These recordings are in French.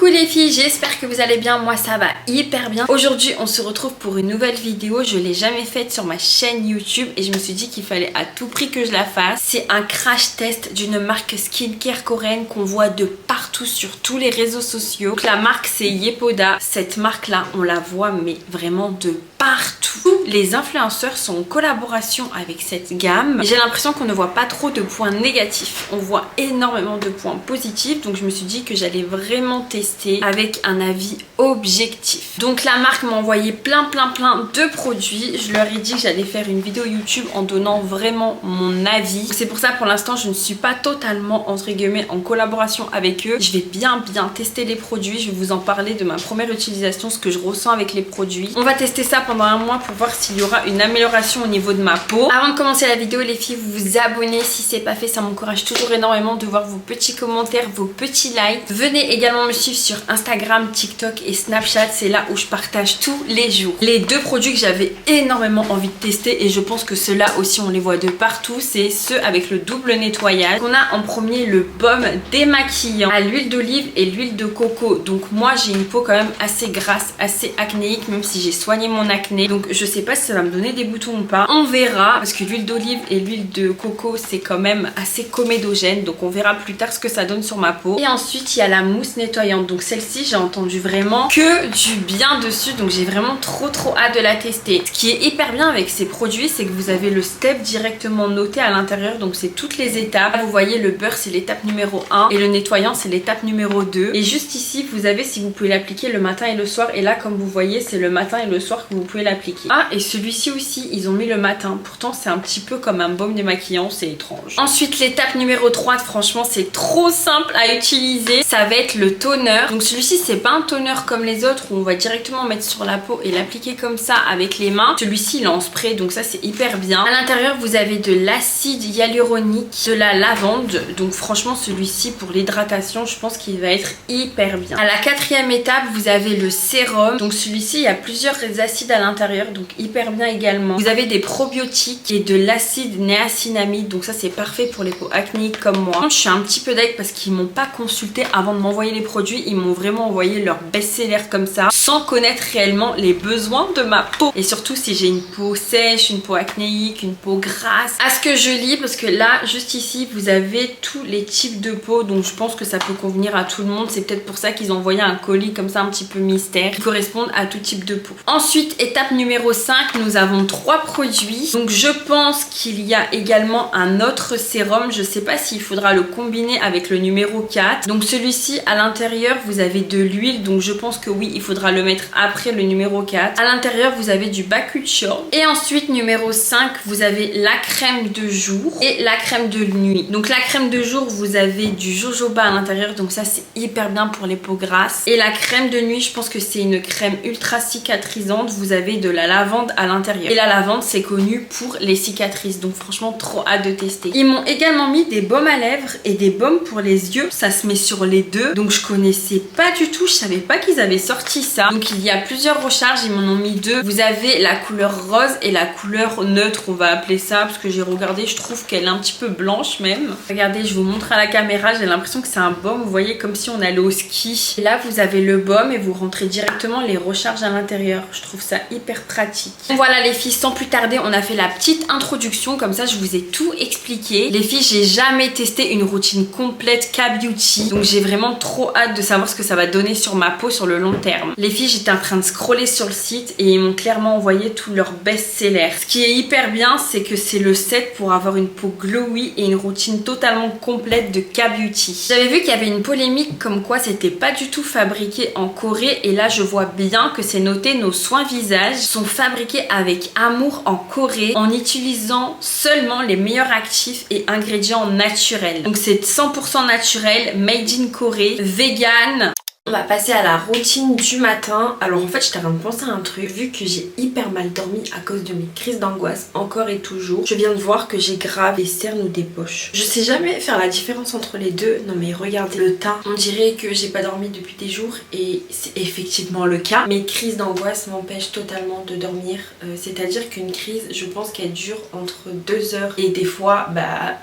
Coucou les filles, j'espère que vous allez bien, moi ça va hyper bien. Aujourd'hui on se retrouve pour une nouvelle vidéo, je l'ai jamais faite sur ma chaîne YouTube et je me suis dit qu'il fallait à tout prix que je la fasse. C'est un crash test d'une marque skincare coréenne qu'on voit de partout sur tous les réseaux sociaux. Donc la marque c'est Yepoda, cette marque là on la voit mais vraiment de partout. Les influenceurs sont en collaboration avec cette gamme. J'ai l'impression qu'on ne voit pas trop de points négatifs, on voit énormément de points positifs, donc je me suis dit que j'allais vraiment tester avec un avis objectif. Donc la marque m'a envoyé plein de produits. Je leur ai dit que j'allais faire une vidéo YouTube en donnant vraiment mon avis. C'est pour ça pour l'instant je ne suis pas totalement entre guillemets en collaboration avec eux. Je vais bien tester les produits. Je vais vous en parler de ma première utilisation, ce que je ressens avec les produits. On va tester ça pendant un mois pour voir s'il y aura une amélioration au niveau de ma peau. Avant de commencer la vidéo les filles, vous vous abonnez si c'est pas fait, ça m'encourage toujours énormément de voir vos petits commentaires, vos petits likes. Venez également me suivre sur Instagram, TikTok et Snapchat, c'est là où je partage tous les jours les deux produits que j'avais énormément envie de tester et je pense que ceux-là aussi on les voit de partout, c'est ceux avec le double nettoyage. On a en premier le baume démaquillant à l'huile d'olive et l'huile de coco. Donc moi j'ai une peau quand même assez grasse, assez acnéique, même si j'ai soigné mon acné, donc je sais pas si ça va me donner des boutons ou pas, on verra, parce que l'huile d'olive et l'huile de coco c'est quand même assez comédogène, donc on verra plus tard ce que ça donne sur ma peau. Et ensuite il y a la mousse nettoyante, donc celle-ci j'ai entendu vraiment que du bien dessus, donc j'ai vraiment trop hâte de la tester. Ce qui est hyper bien avec ces produits, c'est que vous avez le step directement noté à l'intérieur, donc c'est toutes les étapes. Vous voyez le beurre c'est l'étape numéro 1 et le nettoyant c'est l'étape numéro 2, et juste ici vous avez si vous pouvez l'appliquer le matin et le soir, et là comme vous voyez c'est le matin et le soir que vous pouvez l'appliquer. Ah, et celui-ci aussi ils ont mis le matin, pourtant c'est un petit peu comme un baume démaquillant, c'est étrange. Ensuite l'étape numéro 3, franchement c'est trop simple à utiliser, ça va être le toner. Donc celui-ci c'est pas un toner comme les autres où on va directement mettre sur la peau et l'appliquer comme ça avec les mains. Celui-ci il est en spray, donc ça c'est hyper bien. À l'intérieur vous avez de l'acide hyaluronique, de la lavande, donc franchement celui-ci pour l'hydratation je pense qu'il va être hyper bien. À la quatrième étape vous avez le sérum, donc celui-ci il y a plusieurs acides à l'intérieur, donc hyper bien également. Vous avez des probiotiques et de l'acide niacinamide, donc ça c'est parfait pour les peaux acnéiques comme moi. Je suis un petit peu deg parce qu'ils m'ont pas consulté avant de m'envoyer les produits, ils m'ont vraiment envoyé leur best-seller comme ça sans connaître réellement les besoins de ma peau, et surtout si j'ai une peau sèche, une peau acnéique, une peau grasse. À ce que je lis, parce que là juste ici vous avez tous les types de peau, donc je pense que ça peut convenir à tout le monde, c'est peut-être pour ça qu'ils ont envoyé un colis comme ça un petit peu mystère qui correspondent à tout type de peau. Ensuite étape numéro 5, nous avons 3 produits, donc je pense qu'il y a également un autre sérum, je sais pas s'il faudra le combiner avec le numéro 4. Donc celui-ci à l'intérieur vous avez de l'huile, donc je pense que oui il faudra le mettre après le numéro 4. À l'intérieur vous avez du bakuchion, et ensuite numéro 5 vous avez la crème de jour et la crème de nuit. Donc la crème de jour vous avez du jojoba à l'intérieur, donc ça c'est hyper bien pour les peaux grasses, et la crème de nuit je pense que c'est une crème ultra cicatrisante, vous avez de la lavande à l'intérieur, et la lavande c'est connu pour les cicatrices, donc franchement trop hâte de tester. Ils m'ont également mis des baumes à lèvres et des baumes pour les yeux, ça se met sur les deux, donc je connaissais pas du tout, je savais pas qu'ils avaient sorti ça. Donc il y a plusieurs recharges, ils m'en ont mis 2. Vous avez la couleur rose et la couleur neutre, on va appeler ça, parce que j'ai regardé, je trouve qu'elle est un petit peu blanche même. Regardez, je vous montre à la caméra, j'ai l'impression que c'est un baume, vous voyez, comme si on allait au ski. Et là vous avez le baume et vous rentrez directement les recharges à l'intérieur, je trouve ça hyper pratique. Donc voilà les filles, sans plus tarder on a fait la petite introduction, comme ça je vous ai tout expliqué. Les filles, j'ai jamais testé une routine complète K-Beauty, donc j'ai vraiment trop hâte de savoir ce que ça va donner sur ma peau sur le long terme. Les filles, j'étais en train de scroller sur le site et ils m'ont clairement envoyé tous leurs best-sellers. Ce qui est hyper bien, c'est que c'est le set pour avoir une peau glowy et une routine totalement complète de K-Beauty. J'avais vu qu'il y avait une polémique comme quoi c'était pas du tout fabriqué en Corée, et là je vois bien que c'est noté: nos soins visage sont fabriqués avec amour en Corée en utilisant seulement les meilleurs actifs et ingrédients naturels. Donc c'est 100% naturel, made in Corée, vegan. On va passer à la routine du matin. Alors en fait j'étais en train de penser à un truc, vu que j'ai hyper mal dormi à cause de mes crises d'angoisse encore et toujours. Je viens de voir que j'ai grave des cernes ou des poches. Je sais jamais faire la différence entre les deux. Non mais regardez le teint, on dirait que j'ai pas dormi depuis des jours, et c'est effectivement le cas. Mes crises d'angoisse m'empêchent totalement de dormir, c'est à dire qu'une crise je pense qu'elle dure entre 2 heures et des fois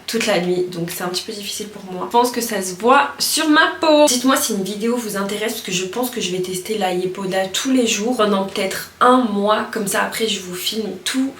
toute la nuit, donc c'est un petit peu difficile pour moi. Je pense que ça se voit sur ma peau. Dites-moi si une vidéo vous intéresse m'intéresse parce que je pense que je vais tester la Yepoda tous les jours pendant peut-être un mois. Comme ça après je vous filme tout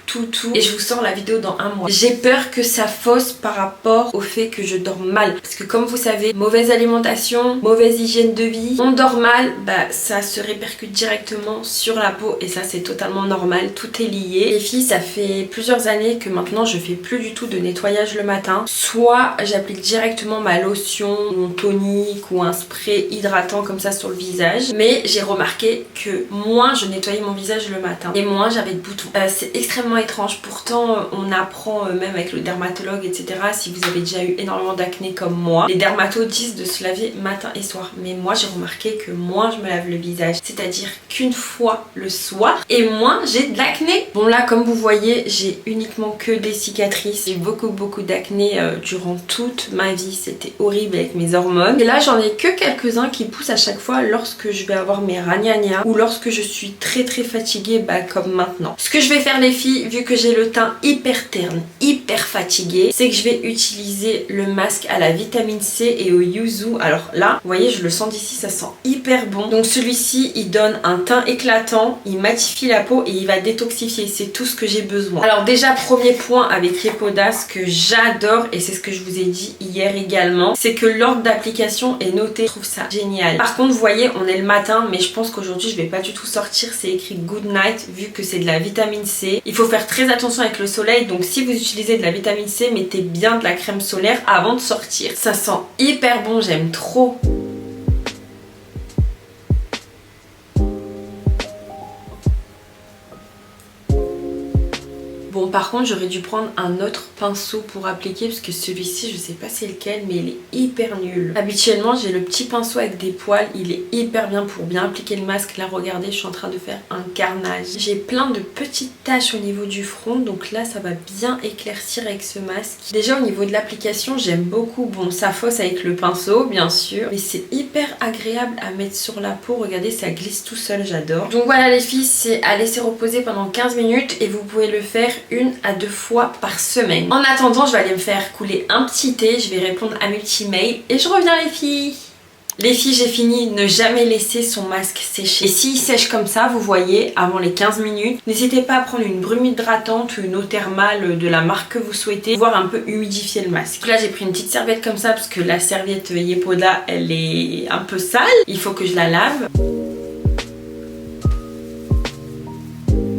et je vous sors la vidéo dans un mois. J'ai peur que ça fausse par rapport au fait que je dors mal. Parce que comme vous savez, mauvaise alimentation, mauvaise hygiène de vie, on dort mal, bah ça se répercute directement sur la peau et ça c'est totalement normal, tout est lié. Les filles, ça fait plusieurs années que maintenant je fais plus du tout de nettoyage le matin. Soit j'applique directement ma lotion, mon tonique ou un spray hydratant comme ça sur le visage. Mais j'ai remarqué que moins je nettoyais mon visage le matin et moins j'avais de boutons. C'est extrêmement étrange. Pourtant on apprend même avec le dermatologue etc. Si vous avez déjà eu énormément d'acné comme moi, les dermatos disent de se laver matin et soir. Mais moi j'ai remarqué que moins je me lave le visage, c'est-à-dire qu'une fois le soir, et moins j'ai de l'acné. Bon là comme vous voyez j'ai uniquement que des cicatrices. J'ai beaucoup d'acné durant toute ma vie. C'était horrible avec mes hormones. Et là j'en ai que quelques-uns qui poussent à chaque fois lorsque je vais avoir mes ragnagnas ou lorsque je suis très fatiguée, bah comme maintenant. Ce que je vais faire les filles, vu que j'ai le teint hyper terne, hyper fatigué, c'est que je vais utiliser le masque à la vitamine C et au yuzu. Alors là, vous voyez, je le sens d'ici, ça sent hyper bon. Donc celui-ci, il donne un teint éclatant, il matifie la peau et il va détoxifier. C'est tout ce que j'ai besoin. Alors déjà, premier point avec Yepoda, ce que j'adore, et c'est ce que je vous ai dit hier également, c'est que l'ordre d'application est noté. Je trouve ça génial. Par contre, vous voyez, on est le matin, mais je pense qu'aujourd'hui, je vais pas du tout sortir. C'est écrit Good Night, vu que c'est de la vitamine C. Il faut faire très attention avec le soleil, donc si vous utilisez de la vitamine C, mettez bien de la crème solaire avant de sortir. Ça sent hyper bon, j'aime trop. Bon par contre j'aurais dû prendre un autre pinceau pour appliquer parce que celui-ci je sais pas c'est lequel mais il est hyper nul. Habituellement j'ai le petit pinceau avec des poils, il est hyper bien pour bien appliquer le masque. Là regardez je suis en train de faire un carnage. J'ai plein de petites taches au niveau du front donc là ça va bien éclaircir avec ce masque. Déjà au niveau de l'application j'aime beaucoup. Bon ça fausse avec le pinceau bien sûr mais c'est hyper agréable à mettre sur la peau. Regardez ça glisse tout seul, j'adore. Donc voilà les filles, c'est à laisser reposer pendant 15 minutes et vous pouvez le faire 1 à 2 fois par semaine. En attendant, je vais aller me faire couler un petit thé, je vais répondre à mes petits mails et je reviens les filles. Les filles, j'ai fini, ne jamais laisser son masque sécher. Et s'il sèche comme ça, vous voyez, avant les 15 minutes, n'hésitez pas à prendre une brume hydratante ou une eau thermale de la marque que vous souhaitez, voire un peu humidifier le masque. Donc là, j'ai pris une petite serviette comme ça parce que la serviette Yepoda, elle est un peu sale. Il faut que je la lave.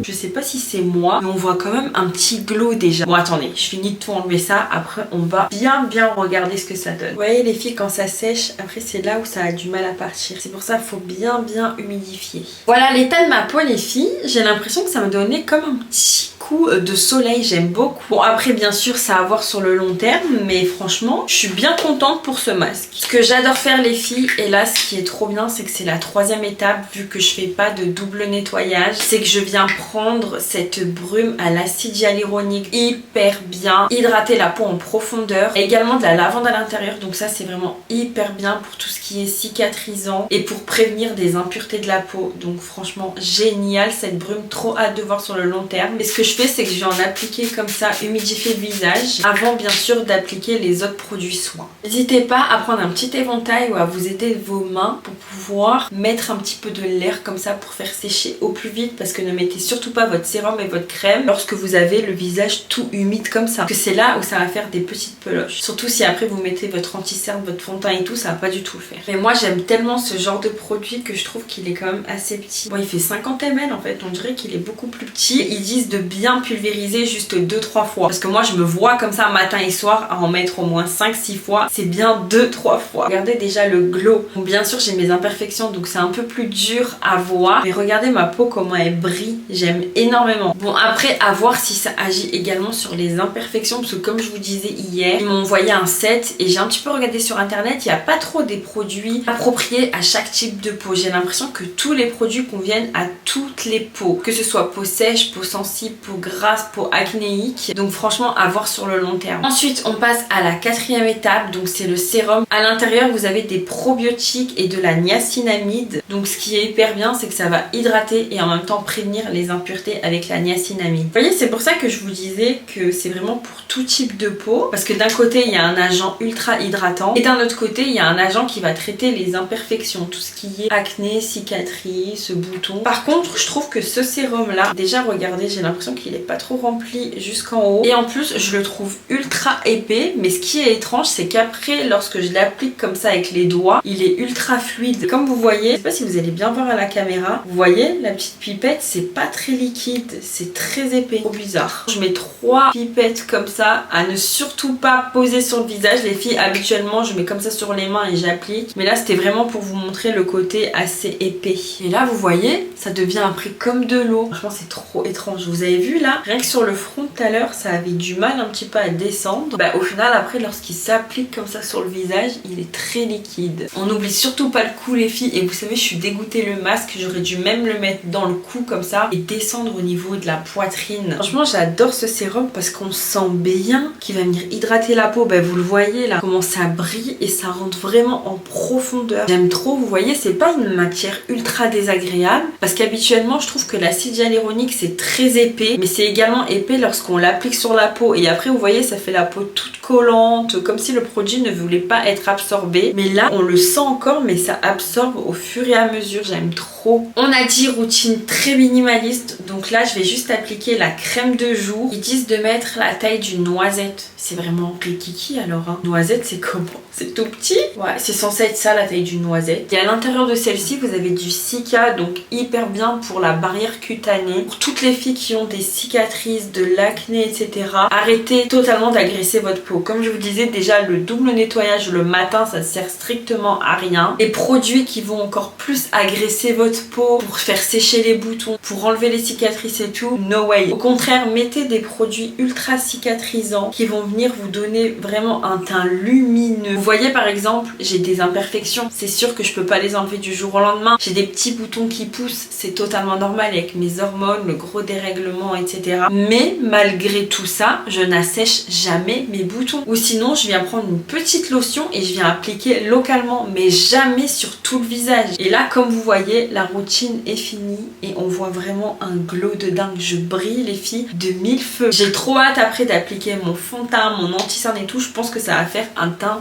Je sais pas si c'est moi, mais on voit quand même un petit glow déjà. Bon attendez, je finis de tout enlever ça. Après on va bien regarder ce que ça donne. Vous voyez les filles quand ça sèche, après c'est là où ça a du mal à partir. C'est pour ça qu'il faut bien humidifier. Voilà l'état de ma peau les filles. J'ai l'impression que ça me donnait comme un petit coup de soleil, j'aime beaucoup. Bon après bien sûr ça à voir sur le long terme, mais franchement je suis bien contente pour ce masque. Ce que j'adore faire les filles, et là ce qui est trop bien c'est que c'est la 3e étape vu que je fais pas de double nettoyage, c'est que je viens prendre cette brume à l'acide hyaluronique hyper bien, hydrater la peau en profondeur, et également de la lavande à l'intérieur, donc ça c'est vraiment hyper bien pour tout ce qui est cicatrisant et pour prévenir des impuretés de la peau. Donc franchement génial cette brume, trop hâte de voir sur le long terme. Et ce que je fais c'est que je vais en appliquer comme ça, humidifier le visage avant bien sûr d'appliquer les autres produits soins. N'hésitez pas à prendre un petit éventail ou à vous aider vos mains pour pouvoir mettre un petit peu de l'air comme ça pour faire sécher au plus vite, parce que ne mettez surtout pas votre sérum et votre crème lorsque vous avez le visage tout humide comme ça, parce que c'est là où ça va faire des petites peloches. Surtout si après vous mettez votre anti-cerne, votre fond de teint et tout, ça va pas du tout le faire. Mais moi j'aime tellement ce genre de produit que je trouve qu'il est quand même assez petit. Bon il fait 50 ml en fait, on dirait qu'il est beaucoup plus petit. Ils disent de bien pulvériser juste 2-3 fois, parce que moi je me vois comme ça matin et soir à en mettre au moins 5-6 fois. C'est bien 2-3 fois. Regardez déjà le glow. Bon, bien sûr j'ai mes imperfections donc c'est un peu plus dur à voir, mais regardez ma peau comment elle brille, j'aime énormément. Bon après à voir si ça agit également sur les imperfections, parce que comme je vous disais hier, ils m'ont envoyé un set et j'ai un petit peu regardé sur internet, il n'y a pas trop des produits appropriés à chaque type de peau. J'ai l'impression que tous les produits conviennent à toutes les peaux, que ce soit peau sèche, peau sensible, peau peau grasse, peau acnéique. Donc franchement à voir sur le long terme. Ensuite on passe à la quatrième étape, donc c'est le sérum. À l'intérieur vous avez des probiotiques et de la niacinamide. Donc ce qui est hyper bien, c'est que ça va hydrater et en même temps prévenir les impuretés avec la niacinamide. Vous voyez, c'est pour ça que je vous disais que c'est vraiment pour tout type de peau, parce que d'un côté il y a un agent ultra hydratant et d'un autre côté il y a un agent qui va traiter les imperfections, tout ce qui est acné, cicatrices, boutons. Par contre je trouve que ce sérum là, déjà regardez, j'ai l'impression qu'il est pas trop rempli jusqu'en haut et en plus je le trouve ultra épais, mais ce qui est étrange c'est qu'après lorsque je l'applique comme ça avec les doigts, il est ultra fluide. Comme vous voyez, je sais pas si vous allez bien voir à la caméra, vous voyez la petite pipette, c'est pas très liquide, c'est très épais, trop bizarre. Je mets 3 pipettes comme ça, à ne surtout pas poser sur le visage. Les filles, habituellement je mets comme ça sur les mains et j'applique, mais là c'était vraiment pour vous montrer le côté assez épais. Et là vous voyez, ça devient après comme de l'eau. Franchement c'est trop étrange. Vous avez vu là, rien que sur le front tout à l'heure ça avait du mal un petit peu à descendre. Bah au final après lorsqu'il s'applique comme ça sur le visage, il est très liquide. On n'oublie surtout pas le cou les filles, et vous savez je suis dégoûtée, le masque j'aurais dû même le mettre dans le cou comme ça et descendre au niveau de la poitrine. Franchement j'adore ce sérum parce qu'on sent bien qu'il va venir hydrater la peau. Bah vous le voyez là comment ça brille et ça rentre vraiment en profondeur. J'aime trop, vous voyez, c'est pas une matière ultra désagréable parce qu'habituellement je trouve que l'acide hyaluronique c'est très épais, mais c'est également épais lorsqu'on l'applique sur la peau et après vous voyez ça fait la peau toute collante, comme si le produit ne voulait pas être absorbé. Mais là on le sent encore, mais ça absorbe au fur et à mesure. J'aime trop. On a dit routine très minimaliste, donc là je vais juste appliquer la crème de jour. Ils disent de mettre la taille d'une noisette. C'est vraiment rikiki alors hein. Noisette c'est comment? C'est tout petit? Ouais, c'est censé être ça la taille d'une noisette. Et à l'intérieur de celle-ci vous avez du cica, donc hyper bien pour la barrière cutanée. Pour toutes les filles qui ont des cicatrices, de l'acné etc. Arrêtez totalement d'agresser votre peau. Comme je vous disais déjà, le double nettoyage le matin ça sert strictement à rien. Les produits qui vont encore plus agresser votre peau pour faire sécher les boutons, pour enlever les cicatrices et tout, no way. Au contraire, mettez des produits ultra cicatrisants qui vont venir vous donner vraiment un teint lumineux. Vous voyez par exemple, j'ai des imperfections, c'est sûr que je peux pas les enlever du jour au lendemain. J'ai des petits boutons qui poussent, c'est totalement normal avec mes hormones, le gros dérèglement etc. Mais malgré tout ça, je n'assèche jamais mes boutons. Ou sinon, je viens prendre une petite lotion et je viens appliquer localement, mais jamais sur tout le visage. Et là, comme vous voyez, la routine est finie et on voit vraiment un glow de dingue. Je brille les filles de 1000 feux. J'ai trop hâte après d'appliquer mon fond de teint, mon anti-cerne et tout. Je pense que ça va faire un teint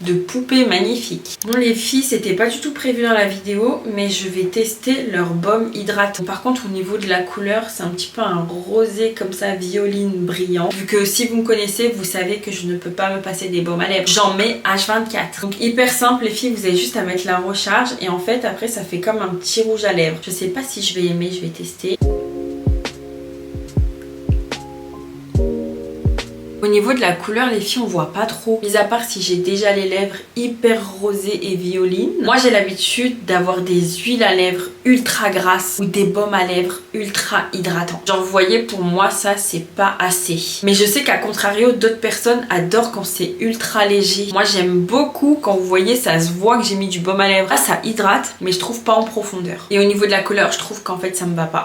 de poupée magnifique. Bon les filles, c'était pas du tout prévu dans la vidéo, mais je vais tester leur baume hydratant. Par contre au niveau de la couleur, c'est un petit peu un rosé comme ça, violine brillant. Vu que si vous me connaissez, vous savez que je ne peux pas me passer des baumes à lèvres. J'en mets H24. Donc hyper simple les filles, vous avez juste à mettre la recharge et en fait après ça fait comme un petit rouge à lèvres. Je sais pas si je vais aimer, je vais tester. Au niveau de la couleur, les filles, on voit pas trop. Mis à part si j'ai déjà les lèvres hyper rosées et violines. Moi, j'ai l'habitude d'avoir des huiles à lèvres ultra grasses ou des baumes à lèvres ultra hydratants. Genre, vous voyez, pour moi, ça, c'est pas assez. Mais je sais qu'à contrario, d'autres personnes adorent quand c'est ultra léger. Moi, j'aime beaucoup quand vous voyez, ça se voit que j'ai mis du baume à lèvres. Là, ça hydrate, mais je trouve pas en profondeur. Et au niveau de la couleur, je trouve qu'en fait, ça me va pas.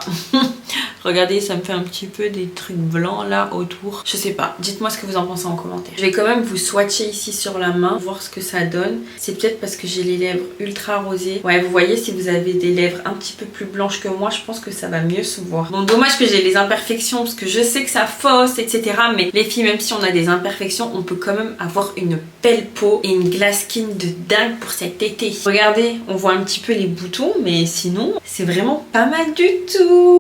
Regardez, ça me fait un petit peu des trucs blancs là autour. Je sais pas, dites-moi ce que vous en pensez en commentaire. Je vais quand même vous swatcher ici sur la main, voir ce que ça donne. C'est peut-être parce que j'ai les lèvres ultra rosées. Ouais, vous voyez, si vous avez des lèvres un petit peu plus blanches que moi, je pense que ça va mieux se voir. Bon, dommage que j'ai les imperfections parce que je sais que ça fausse, etc. Mais les filles, même si on a des imperfections, on peut quand même avoir une belle peau et une glass skin de dingue pour cet été. Regardez, on voit un petit peu les boutons, mais sinon, c'est vraiment pas mal du tout.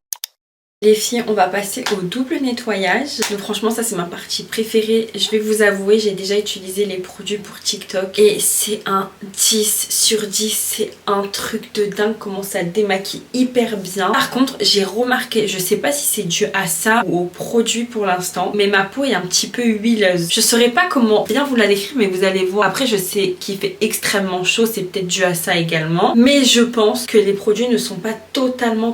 Les filles, on va passer au double nettoyage. Donc franchement, ça c'est ma partie préférée. Je vais vous avouer, j'ai déjà utilisé les produits pour TikTok et c'est un 10 sur 10. C'est un truc de dingue comment ça démaquille hyper bien. Par contre, j'ai remarqué, je sais pas si c'est dû à ça ou aux produits pour l'instant, mais ma peau est un petit peu huileuse. Je saurais pas comment bien vous la décrire, mais vous allez voir. Après, je sais qu'il fait extrêmement chaud, c'est peut-être dû à ça également. Mais je pense que les produits ne sont pas totalement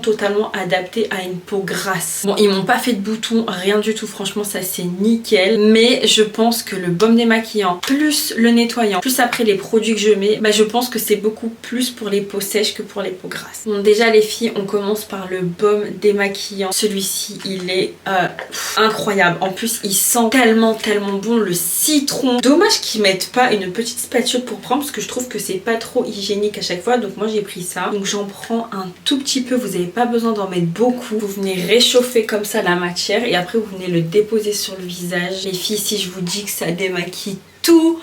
adaptés à une peau grasse grasse. Bon, ils m'ont pas fait de boutons, rien du tout, franchement ça c'est nickel. Mais je pense que le baume démaquillant plus le nettoyant, plus après les produits que je mets, bah je pense que c'est beaucoup plus pour les peaux sèches que pour les peaux grasses. Bon, déjà les filles, on commence par le baume démaquillant. Celui-ci il est incroyable. En plus il sent tellement bon, le citron. Dommage qu'ils mettent pas une petite spatule pour prendre parce que je trouve que c'est pas trop hygiénique à chaque fois. Donc moi j'ai pris ça. Donc j'en prends un tout petit peu, vous n'avez pas besoin d'en mettre beaucoup. Vous venez réchauffer comme ça la matière et après vous venez le déposer sur le visage. Les filles, si je vous dis que ça démaquille tout,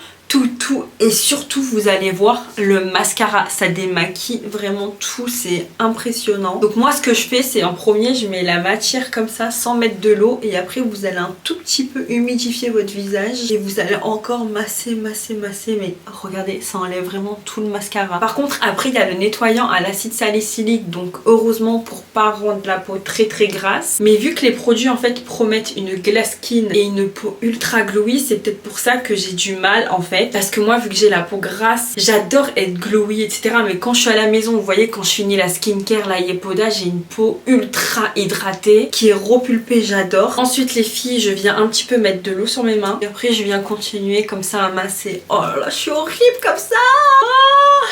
et surtout vous allez voir le mascara, ça démaquille vraiment tout, c'est impressionnant. Donc moi ce que je fais, c'est en premier je mets la matière comme ça sans mettre de l'eau et après vous allez un tout petit peu humidifier votre visage et vous allez encore masser, mais regardez, ça enlève vraiment tout le mascara. Par contre après il y a le nettoyant à l'acide salicylique, donc heureusement pour pas rendre la peau très grasse, mais vu que les produits en fait promettent une glass skin et une peau ultra glowy, c'est peut-être pour ça que j'ai du mal en fait. Parce que moi vu que j'ai la peau grasse, j'adore être glowy etc, mais quand je suis à la maison, vous voyez quand je finis la skincare, la Yepoda, j'ai une peau ultra hydratée qui est repulpée, j'adore. Ensuite les filles, je viens un petit peu mettre de l'eau sur mes mains et après je viens continuer comme ça à masser. Oh là là, je suis horrible comme ça.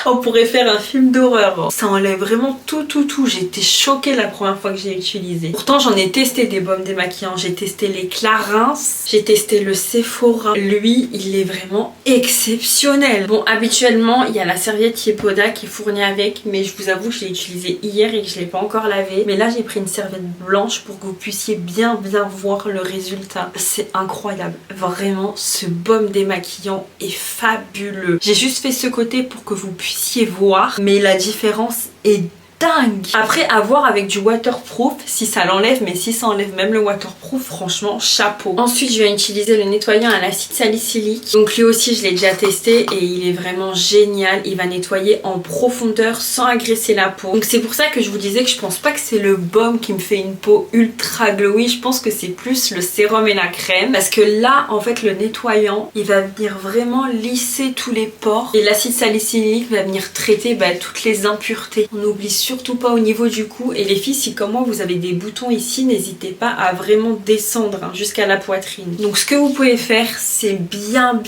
On pourrait faire un film d'horreur. Ça enlève vraiment tout. J'ai été choquée la première fois que j'ai utilisé. Pourtant j'en ai testé des baumes démaquillants, j'ai testé les Clarins, j'ai testé le Sephora. Lui il est vraiment exceptionnel. Bon, habituellement il y a la serviette Yepoda qui est fournie avec, mais je vous avoue que je l'ai utilisée hier et que je l'ai pas encore lavée. Mais là j'ai pris une serviette blanche pour que vous puissiez bien voir le résultat. C'est incroyable, vraiment ce baume démaquillant est fabuleux. J'ai juste fait ce côté pour que vous puissiez voir, mais la différence est dingue. Après à voir avec du waterproof si ça l'enlève, mais si ça enlève même le waterproof, franchement chapeau. Ensuite je vais utiliser le nettoyant à l'acide salicylique, donc lui aussi je l'ai déjà testé et il est vraiment génial. Il va nettoyer en profondeur sans agresser la peau, donc c'est pour ça que je vous disais que je pense pas que c'est le baume qui me fait une peau ultra glowy, je pense que c'est plus le sérum et la crème, parce que là en fait le nettoyant il va venir vraiment lisser tous les pores et l'acide salicylique va venir traiter toutes les impuretés. On oublie surtout pas au niveau du cou, et les filles si comme moi vous avez des boutons ici, n'hésitez pas à vraiment descendre jusqu'à la poitrine. Donc ce que vous pouvez faire, c'est bien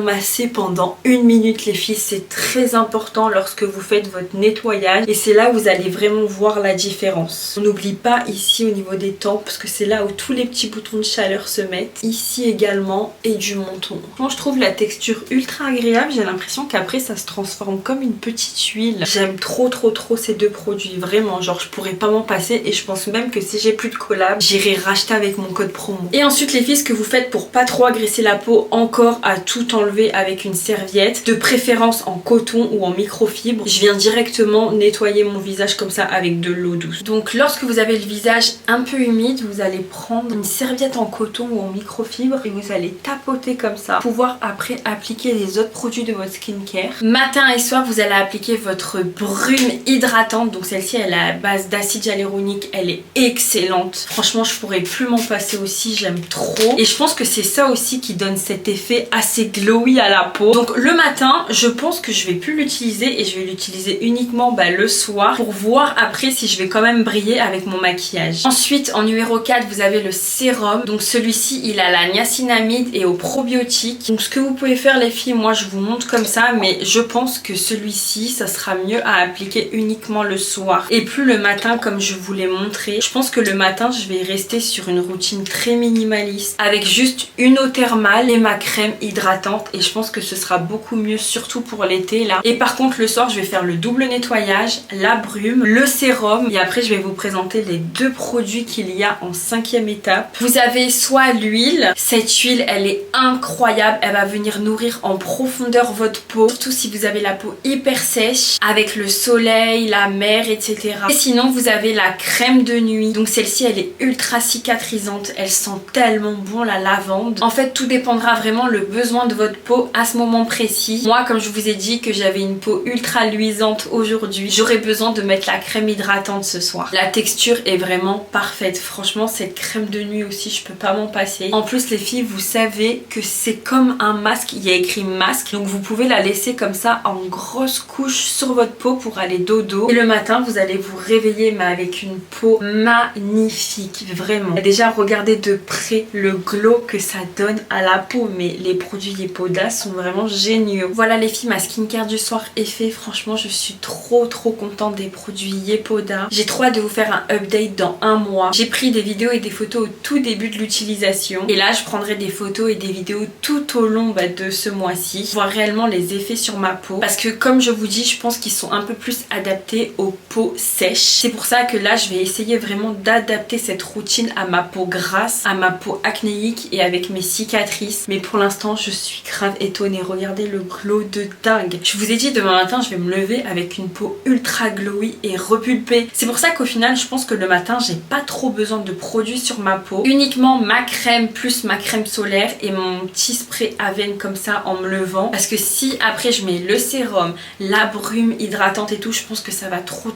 masser pendant 1 minute les filles, c'est très important lorsque vous faites votre nettoyage et c'est là où vous allez vraiment voir la différence. On n'oublie pas ici au niveau des tempes parce que c'est là où tous les petits boutons de chaleur se mettent, ici également, et du menton. Moi je trouve la texture ultra agréable, j'ai l'impression qu'après ça se transforme comme une petite huile. J'aime trop ces deux produits, vraiment, genre je pourrais pas m'en passer et je pense même que si j'ai plus de collab, j'irai racheter avec mon code promo. Et ensuite les filles, ce que vous faites pour pas trop agresser la peau, encore à tout enlever avec une serviette, de préférence en coton ou en microfibre. Je viens directement nettoyer mon visage comme ça avec de l'eau douce. Donc lorsque vous avez le visage un peu humide, vous allez prendre une serviette en coton ou en microfibre et vous allez tapoter comme ça, pouvoir après appliquer les autres produits de votre skincare. Matin et soir, vous allez appliquer votre brume hydratante. Donc celle-ci elle est à base d'acide hyaluronique, elle est excellente. Franchement je pourrais plus m'en passer aussi, j'aime trop. Et je pense que c'est ça aussi qui donne cet effet assez glowy à la peau. Donc le matin je pense que je vais plus l'utiliser et je vais l'utiliser uniquement le soir pour voir après si je vais quand même briller avec mon maquillage. Ensuite en numéro 4 vous avez le sérum. Donc celui-ci il a la niacinamide et au probiotique. Donc ce que vous pouvez faire les filles, moi je vous montre comme ça, mais je pense que celui-ci ça sera mieux à appliquer uniquement le soir et plus le matin comme je vous l'ai montré. Je pense que le matin je vais rester sur une routine très minimaliste avec juste une eau thermale et ma crème hydratante et je pense que ce sera beaucoup mieux, surtout pour l'été là. Et par contre le soir je vais faire le double nettoyage, la brume, le sérum et après je vais vous présenter les deux produits qu'il y a en 5e étape. Vous avez soit l'huile, cette huile elle est incroyable, elle va venir nourrir en profondeur votre peau, surtout si vous avez la peau hyper sèche avec le soleil, la mer, etc. Et sinon vous avez la crème de nuit, donc celle-ci elle est ultra cicatrisante, elle sent tellement bon la lavande. En fait tout dépendra vraiment le besoin de votre peau à ce moment précis. Moi comme je vous ai dit que j'avais une peau ultra luisante aujourd'hui, j'aurais besoin de mettre la crème hydratante ce soir. La texture est vraiment parfaite, franchement cette crème de nuit aussi je peux pas m'en passer. En plus les filles vous savez que c'est comme un masque, il y a écrit masque, donc vous pouvez la laisser comme ça en grosse couche sur votre peau pour aller dodo et le matin matin vous allez vous réveiller mais avec une peau magnifique, vraiment. Et déjà regardez de près le glow que ça donne à la peau, mais les produits Yepoda sont vraiment géniaux. Voilà les filles, ma skincare du soir est fait. Franchement je suis trop contente des produits Yepoda. J'ai trop hâte de vous faire un update dans un mois. J'ai pris des vidéos et des photos au tout début de l'utilisation et là je prendrai des photos et des vidéos tout au long de ce mois-ci, voir réellement les effets sur ma peau, parce que comme je vous dis, je pense qu'ils sont un peu plus adaptés aux peaux sèches. C'est pour ça que là je vais essayer vraiment d'adapter cette routine à ma peau grasse, à ma peau acnéique et avec mes cicatrices, mais pour l'instant je suis grave étonnée. Regardez le glow de dingue. Je vous ai dit, demain matin je vais me lever avec une peau ultra glowy et repulpée. C'est pour ça qu'au final je pense que le matin j'ai pas trop besoin de produits sur ma peau, uniquement ma crème plus ma crème solaire et mon petit spray à veine comme ça en me levant, parce que si après je mets le sérum, la brume hydratante et tout, je pense que ça va trop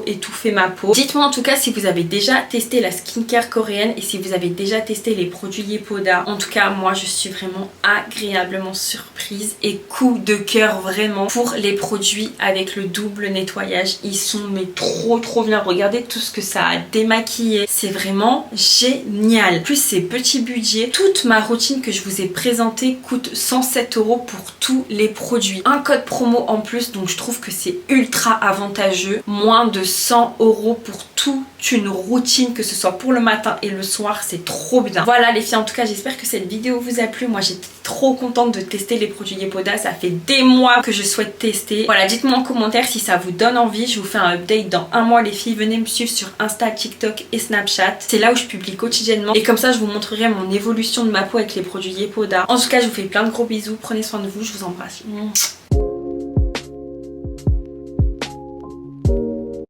étouffer ma peau. Dites-moi en tout cas si vous avez déjà testé la skincare coréenne et si vous avez déjà testé les produits Yepoda. En tout cas moi je suis vraiment agréablement surprise et coup de cœur vraiment pour les produits avec le double nettoyage. Ils sont mais trop bien. Regardez tout ce que ça a démaquillé, c'est vraiment génial. Plus ces petits budgets, toute ma routine que je vous ai présentée coûte 107 € pour tous les produits. Un code promo en plus, donc je trouve que c'est ultra avantageux. Moins de 100 € pour toute une routine, que ce soit pour le matin et le soir, c'est trop bien. Voilà les filles, en tout cas j'espère que cette vidéo vous a plu. Moi j'étais trop contente de tester les produits Yepoda, ça fait des mois que je souhaite tester. Voilà, dites-moi en commentaire si ça vous donne envie. Je vous fais un update dans un mois les filles. Venez me suivre sur Insta, TikTok et Snapchat, c'est là où je publie quotidiennement et comme ça je vous montrerai mon évolution de ma peau avec les produits Yepoda. En tout cas je vous fais plein de gros bisous, prenez soin de vous, je vous embrasse.